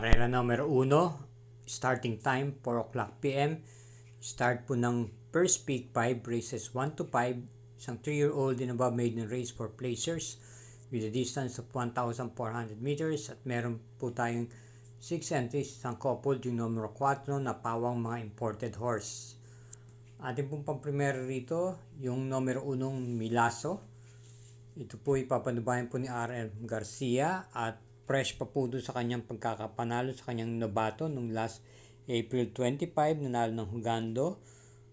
Karera numero 1, starting time 4 o'clock p.m. Start po ng first peak 5, races 1 to 5, isang 3-year-old and above maiden race for placers with a distance of 1,400 meters at meron po tayong 6 entries, isang coupled yung numero 4 na pawang mga imported horse. Ating pong pang-primero rito, yung numero 1 Milaso. Ito po ipapanubayan po ni RM Garcia at fresh pa po doon sa kanyang pagkakapanalo sa kanyang Novato nung last April 25, nanalo ng Hugando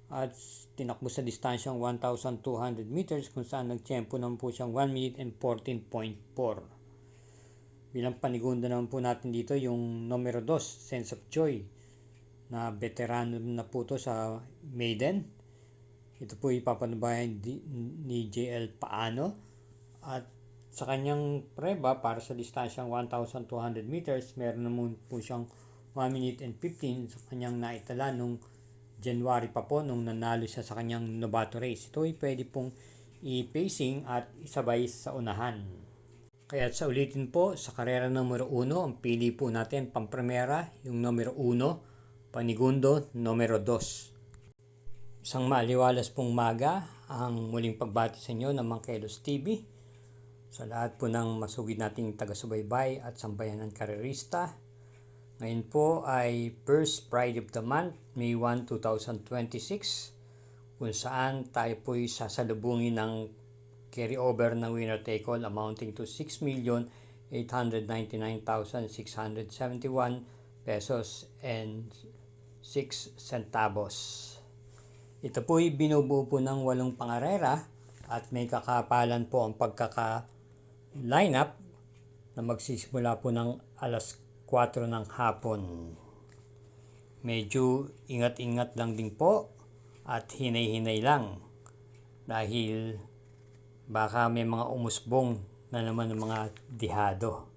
at tinakbo sa distansyang 1,200 meters kung saan nagtiyempo naman po siyang 1 minute and 14.4. Bilang panigunda naman po natin dito yung numero 2, Sense of Joy, na veterano na po to sa maiden. Ito po ipapanubayan ni JL Paano at sa kanyang preba para sa distansyang 1,200 meters, meron naman po siyang 1 minute and 15 sa kanyang naitala nung January pa po nung nanalo siya sa kanyang Novato race. Ito ay pwede pong i-pacing at isabay sa unahan. Kaya sa ulitin po, sa karera numero 1, ang pili po natin pang-primera, yung numero 1, panigundo, numero 2. Isang maliwalas pong maga ang muling pagbati sa inyo ng Mangkelos TV. Sa lahat po ng masugid nating taga-subaybay at sambayanan karerista. Ngayon po ay first Friday of the month, May 1, 2026, kung saan tayo po ay sasalubungin ng carry-over ng winner take all amounting to 6,899,671 pesos and 6 centavos. Ito po ay binubuo po ng 8 pangarera at may kakapalan po ang lineup na magsisimula po ng alas 4 ng hapon. Medyo ingat-ingat lang din po at hinay-hinay lang dahil baka may mga umusbong na naman ng mga dihado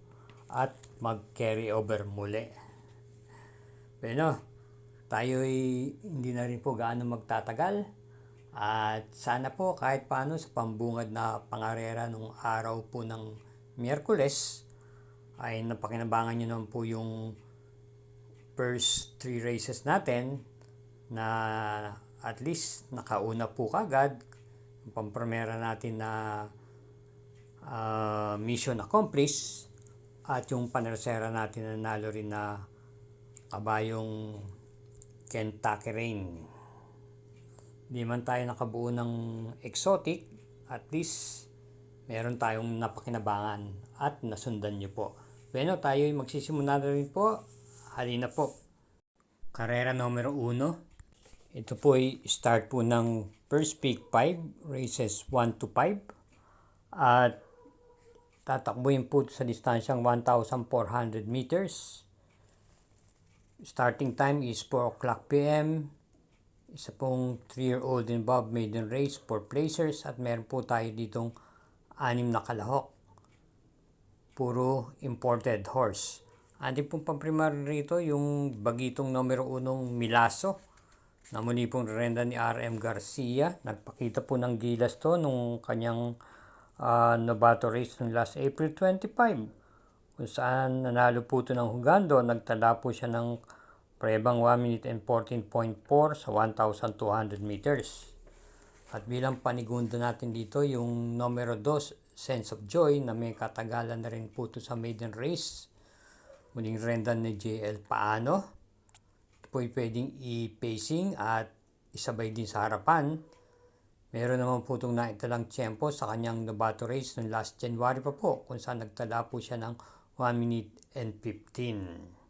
at mag-carry over muli. Pero tayo'y hindi na rin po gaano magtatagal at sana po kahit paano sa pambungad na pangarera nung araw po ng Miyerkules ay napakinabangan nyo naman po yung first 3 races natin na at least nakauna po kagad yung pampremera natin na mission accomplished at yung panersera natin na nalo rin na kabayong Kentucky Rain. Hindi man tayo nakabuo ng exotic, at least meron tayong napakinabangan at nasundan nyo po. Bueno, tayo magsisimula na rin po. Halina po. Karera numero 1. Ito po ay start po ng first peak 5, races 1 to 5. At tatakbuhin po sa distansyang 1,400 meters. Starting time is 4 o'clock p.m. Isa pong 3-year-old and above maiden race for placers at meron po tayo ditong 6 na kalahok. Puro imported horse. Ating pong pang-primary rito yung bagitong numero 1 Milaso na muli pong renda ni RM Garcia. Nagpakita po ng gilas to nung kanyang Novato race ng last April 25 kung saan nanalo po ito ng Hugando. Nagtala po siya ng prebang 1 minute and 14.4 sa 1,200 meters. At bilang panigunda natin dito yung numero 2, Sense of Joy, na may katagalan na rin po ito sa maiden race. Muling renda ni JL Paano. Ito po ay pwedeng i-pacing at isabay din sa harapan. Meron naman po itong naitalang tiyempo sa kanyang Novato race noong last January pa po kung saan nagtala po siya ng 1 minute and 15.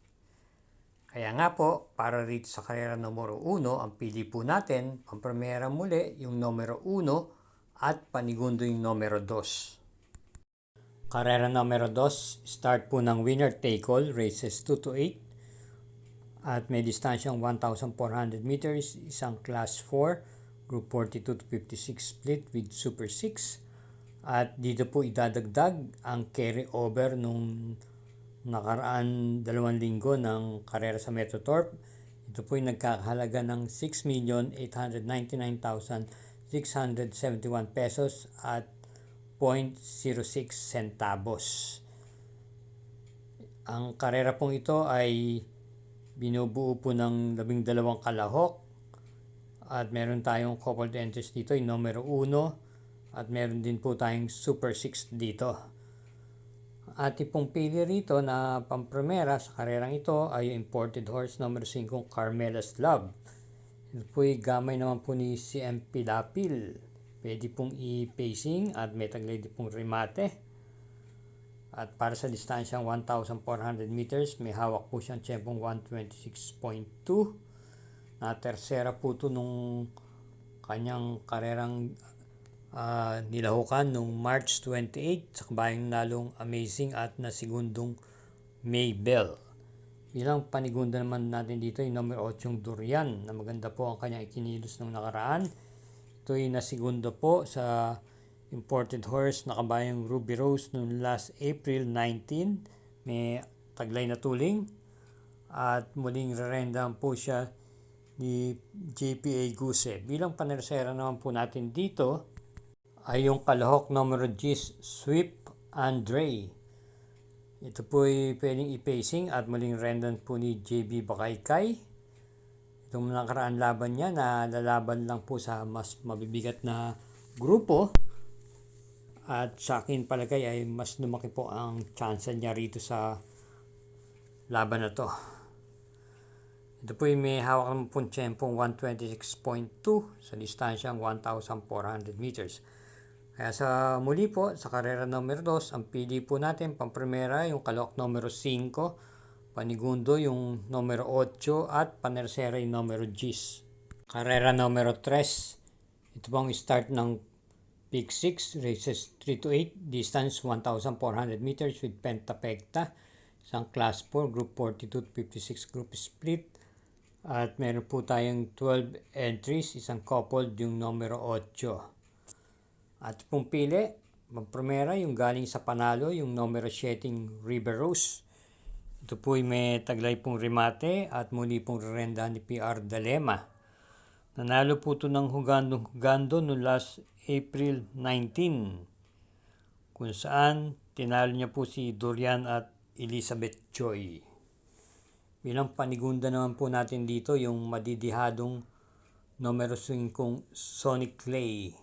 Kaya nga po, para rito sa karera numero 1, ang pili po natin, pampremera muli yung numero 1 at panigundo yung numero 2. Karera numero 2, start po ng winner take all, races 2 to 8. At may distansyang 1,400 meters, isang class 4, group 42 to 56 split with super 6. At dito po idadagdag ang carry over nung nakaraan 2 linggo ng karera sa Metroturf. Ito po ay nagkakahalaga ng 6,899,671 pesos at 0.06 centavos. Ang karera pong ito ay binubuo po ng 12 kalahok at meron tayong coupled entries dito, yung numero 1 at meron din po tayong Super 6 dito. Ating pong pili rito na pampremera sa karerang ito ay yung imported horse numero 5, Carmela's Love. Ito po ay gamay naman po ni CM Pilapil. Pwede pong i-pacing at may taglay din pong remate. At para sa distansyang 1,400 meters, may hawak po siyang tiyempong 1:26.2. Na tersera po ito nung kanyang karerang nilahukan nung March 28 sa kabayang nalong Amazing at na segundong Maybell. Bilang panigunda naman natin dito yung number 8 Durian na maganda po ang kanyang ikinilos nung nakaraan. Ito ay nasegundo po sa imported horse na kabayang Ruby Rose noong last April 19. May taglay na tuling at muling re-rendahan po siya ni JPA Guse. Bilang panersera naman po natin dito ay yung kalahok numero 10 Sweep Andre. Ito po ay pwedeng i-pacing at muling rendan po ni JB Bakaykay. Itong nakaraan laban niya na lalaban lang po sa mas mabibigat na grupo. At sa akin palagay ay mas lumaki po ang chance niya rito sa laban na to. Ito po ay may hawak naman po tiyempong 1:26.2 sa distansyang 1,400 meters. Kaya sa muli po, sa karera numero 2, ang pili po natin pampremera yung kalahok numero 5, panigundo yung numero 8 at panersera yung numero 10. Karera numero 3, ito pong start ng Peak 6, races 3 to 8, distance 1,400 meters with Pentapecta, isang class 4, group 42 to 56 group split. At meron po tayong 12 entries, isang coupled yung numero 8. At pong pili, magpremera yung galing sa panalo, yung numero 7 River Rose. Ito po ay may taglay pong remate at muli pong rerenda ni PR Dalema. Nanalo po ito ng hugando noong last April 19 kung saan tinalo niya po si Durian at Elizabeth Joy. Bilang panigunda naman po natin dito yung madidihadong numero 5 Sonic Clay.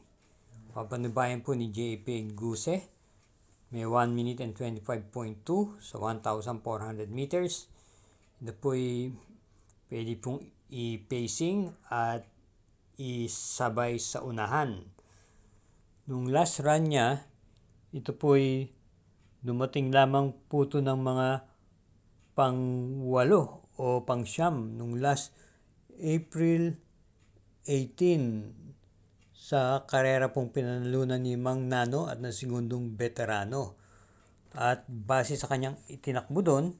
Papanubayan po ni JP Guse. May 1 minute and 25.2 sa 1,400 meters. Ito po ay pwede pong i-pacing at isabay sa unahan. Nung last run niya, ito po ay dumating lamang po ito ng mga pang-8 o pang-9 nung last April 18 sa karera pong pinanalunan ni Mang Nano at na segundong veterano. At base sa kanyang itinakbo doon,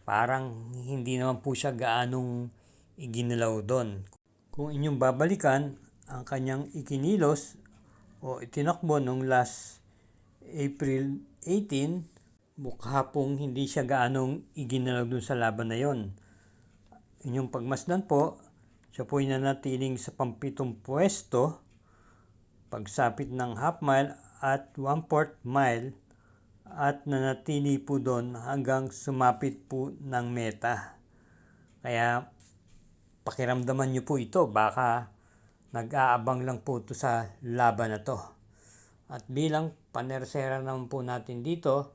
parang hindi naman po siya gaanong iginalaw doon. Kung inyong babalikan, ang kanyang ikinilos o itinakbo nung last April 18, mukha pong hindi siya gaanong iginalaw dun sa laban na yon. Inyong pagmasdan po, siya po ay nanatiling sa pampitong pwesto, pagsapit ng half mile at 1/4 mile at nanatili po doon hanggang sumapit po ng meta. Kaya pakiramdaman nyo po ito, baka nag-aabang lang po ito sa laban na to. At bilang panersera naman po natin dito,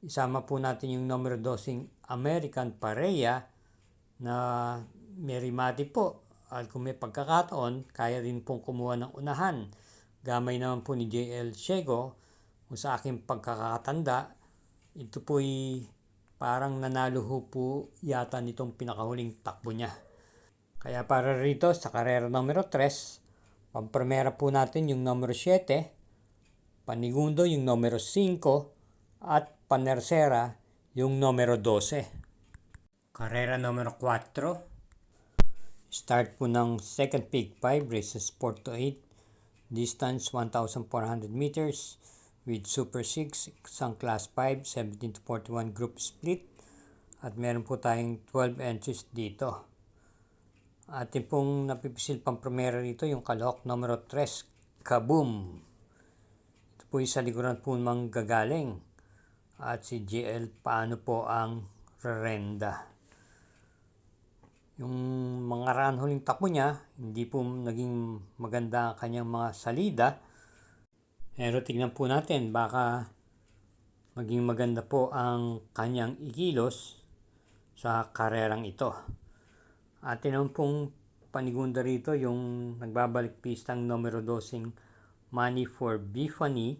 isama po natin yung numero 12 American Pareya na may remate po. At kung may pagkakataon, kaya rin pong kumuha ng unahan. Gamay naman po ni JL Shego. Kung sa aking pagkakatanda, ito po'y parang nanalo po yata nitong pinakahuling takbo niya. Kaya para rito sa karera numero 3, pampremera po natin yung numero 7, panigundo yung numero 5, at panersera yung numero 12. Karera numero 4, start po ng second peak 5, races 4 to 8, distance 1,400 meters with Super 6, isang class 5, 17 to 41 group split. At meron po tayong 12 entries dito. Ating pong napipisil pang primera rito yung kalahok numero 3, Kaboom. Ito po yung sa likuran po manggagaling. at si JL paano po ang rerenda. Yung mga huling takbo niya, hindi po naging maganda ang kanyang mga salida. Pero tignan po natin, baka maging maganda po ang kanyang ikilos sa karerang ito. Atin naman pong panigunda rito yung nagbabalik pistang numero 12 Money for Bifani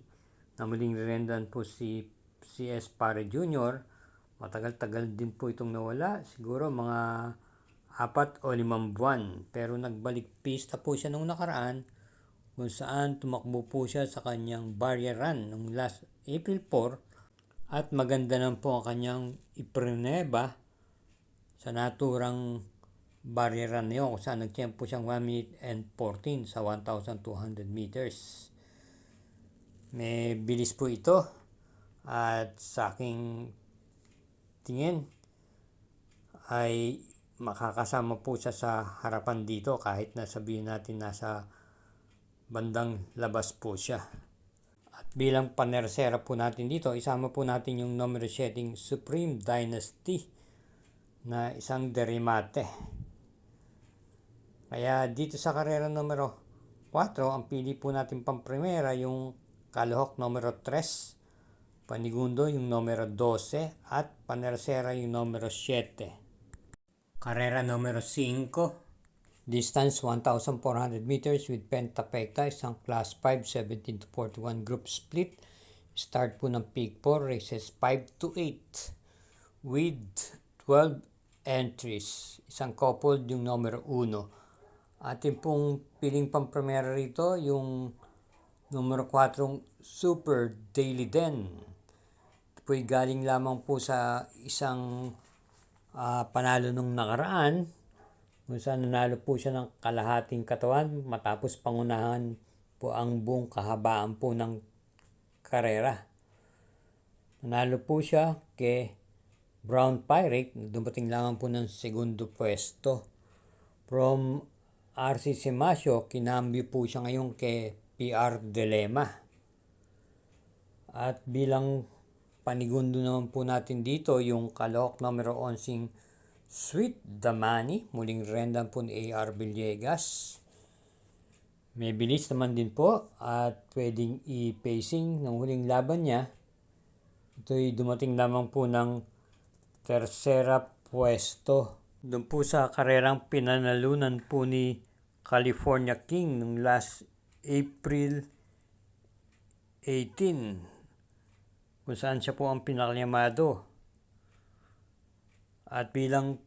na muling rendan po si CS Pare Jr. Matagal-tagal din po itong nawala, siguro mga 4 o 5 buwan, pero nagbalik pista po siya nung nakaraan kung saan tumakbo po siya sa kanyang barrier run nung last April 4 at maganda naman po ang kanyang ipreneba sa naturang barrier run na yun kung saan nagtiyempo siyang 1 minute and 14 sa 1,200 meters. May bilis po ito at sa aking tingin ay makakasama po siya sa harapan dito kahit na sabihin natin nasa bandang labas po siya. At bilang panersera po natin dito, isama po natin yung numero 7 Supreme Dynasty na isang derimate. Kaya dito sa karera numero 4, ang pili po natin pang primera yung Kalahok numero 3, panigundo yung numero 12 at panersera yung numero 7. Karera numero 5, distance 1,400 meters with pentapecta, isang class 5, 17 to 41 group split. Start po ng peak 4, races 5 to 8 with 12 entries. Isang coupled yung numero 1. Atin pong piling pang primera rito yung numero 4 Super Daily Den. Ito po'y galing lamang po sa isang panalo nung nakaraan kung saan nanalo po siya ng kalahating katawan matapos pangunahan po ang buong kahabaan po ng karera. Nanalo po siya kay Brown Pirate na dumating lamang po ng segundo pwesto. From RC Simasio, kinambyo po siya ngayon kay PR Dilema. At bilang panigundo naman po natin dito yung Kalahok numero 11 Sweet Damani, muling rendan po ni AR Villegas. May bilis naman din po at pwedeng i-pacing ng huling laban niya. Ito'y dumating lamang po ng tersera pwesto. Doon po sa karerang pinanalunan po ni California King nung last April 18 kung saan siya po ang pinakamado. At bilang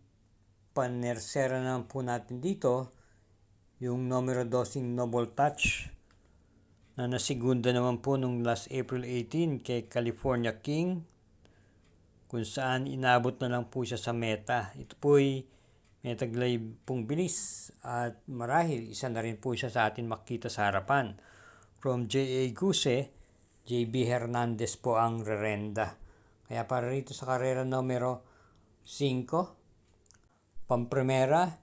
panersera naman po natin dito yung numero 12 Noble Touch na nasigunda naman po nung last April 18 kay California King kung saan inabot na lang po siya sa meta. Ito po'y may taglay pong bilis at marahil isa na rin po siya sa atin makita sa harapan. From J.A. Guse, J.B. Hernandez po ang rerenda. Kaya para rito sa karera numero 5, pamprimera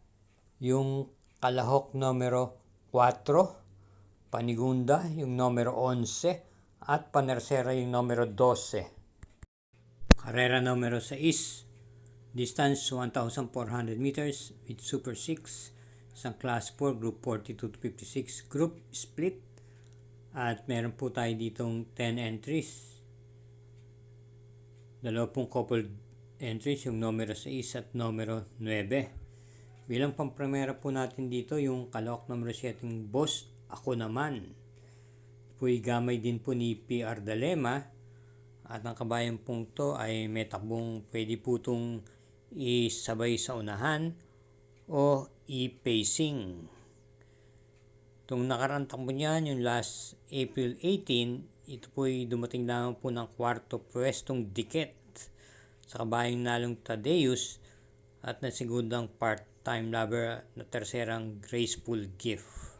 yung Kalahok numero 4, panigunda yung numero 11 at panersera yung numero 12. Karera numero 6, distance 1,400 meters with Super 6, isang class 4, group 42 to 56 group split. At meron po tayo ditong 10 entries. Dalawa pong coupled entries, yung numero 6 at numero 9. Bilang pamprimera po natin dito yung Kalahok numero 7 Boss Ako Naman. Po'y gamay din po ni PR Dilema. At ang kabayan pong to ay may takbong pwede po itong isabay sa unahan o i-pacing. Itong nakarang takbo niyan, yung last April 18, ito po'y dumating lamang po ng kwarto pwestong dikit sa kabayang nalong Tadeus at nasigundang part-time lover na terserang Graceful Gift.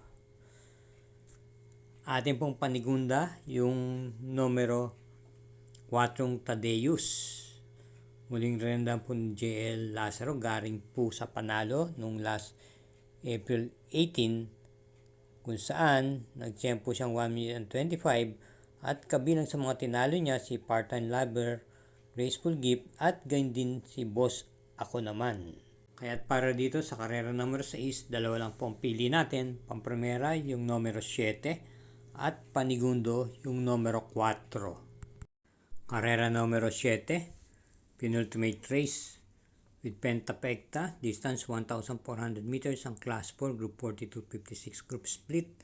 Atin pong panigunda yung numero 4 Tadeus. Muling rendan po ni JL Lazaro galing po sa panalo nung last April 18 kung saan nagtiyempo siyang 1 minute and 25 at kabilang sa mga tinalo niya si part-time lover graceful gift, at ganyan din si Boss Ako Naman. Kaya para dito sa karera numero 6, dalawa lang po ang pili natin. Pampremera yung numero 7 at panigundo yung numero 4. Karera numero 7, penultimate race with Pentapecta, distance 1,400 meters, ang class 4, group 42-56 group split,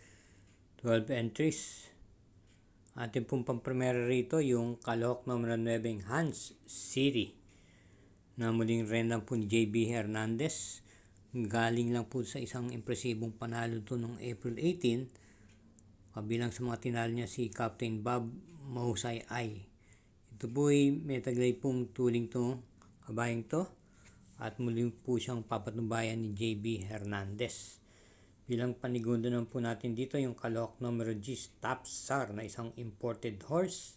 12 entries. Ating pong pampremera rito yung kalahok numero 9, Hans City, na muling random po ni JB Hernandez. Galing lang po sa isang impresibong panalo to noong April 18. Kabilang sa mga tinalo niya si Captain Bob Mahusay Ay. Ito po ay may taglay pong tuling to, kabayang to, at muling po siyang papatubayan ni JB Hernandez. Bilang panigundo naman po natin dito yung kalahok numero G, Tapsar, na isang imported horse.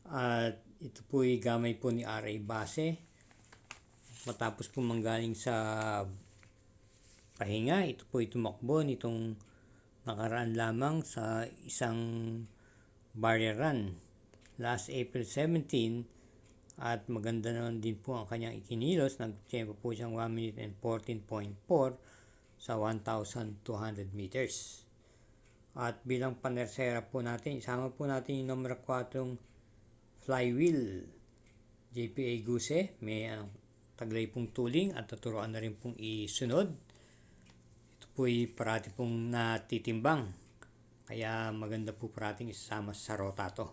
At ito po ay gamay po ni R.A. Base. Matapos po manggaling sa pahinga, ito po ay tumakbo nitong nakaraan lamang sa isang barrier run last April 17, at maganda naman din po ang kanyang ikinilos. Nag-tempo po siyang 1 minute and 14.4 sa 1,200 meters. At bilang panersera po natin, isama po natin yung numero 4, Flywheel, JPA Guse. May taglay pong tuling at tuturuan na rin pong isunod. Ito po ay parati pong natitimbang, kaya maganda po parating isasama sa rota to.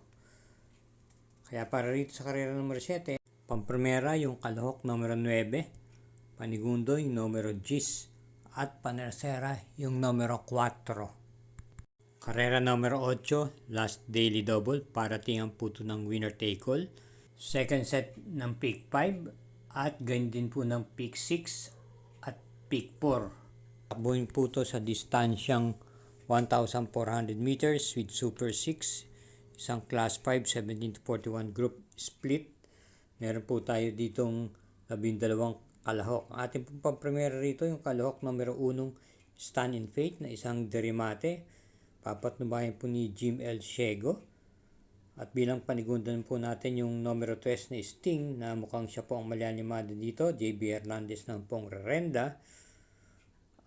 Kaya para rito sa karera numero 7, pampremera yung kalahok numero 9, panigundo yung numero 10, at panersera yung numero 4. Karera numero 8, last daily double, parating ang puto ng winner take all. Second set ng peak 5 at ganyan din po ng peak 6 at peak 4. Takbuhin po to sa distansyang 1,400 meters with Super 6, isang class 5, 17-41 group split. Meron po tayo ditong 12 kalahok. Ating pong pampremera rito yung kalahok numero 1, Stand in Faith, na isang derimate. Papatnubayan po ni Jim L. Shego. At bilang panigundan po natin yung numero 3 na Sting, na mukhang siya po ang malianimado dito. JB Hernandez ng pong rerenda.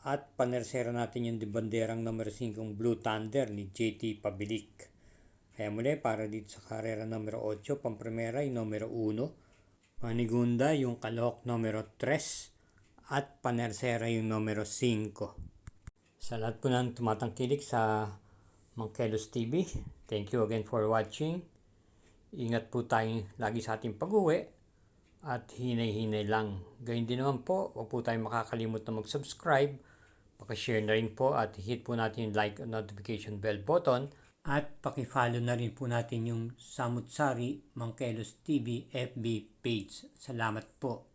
At panersera natin yung banderang numero 5, Blue Thunder ni JT Pabilik. Kaya muli, para dito sa karera numero 8, pampremera yung numero 1, panigunda yung kalahok numero 3, at panersera yung numero 5. Sa lahat po ng tumatangkilik sa Mangkelos TV, thank you again for watching. Ingat po tayo lagi sa ating pag-uwi at hinay-hinay lang. Gayun din naman po, huwag po tayong makakalimut na mag-subscribe, pakishare na rin po at hit po natin yung like and notification bell button. At pakifollow na rin po natin yung Samut Sari Mangkelos TV FB page. Salamat po.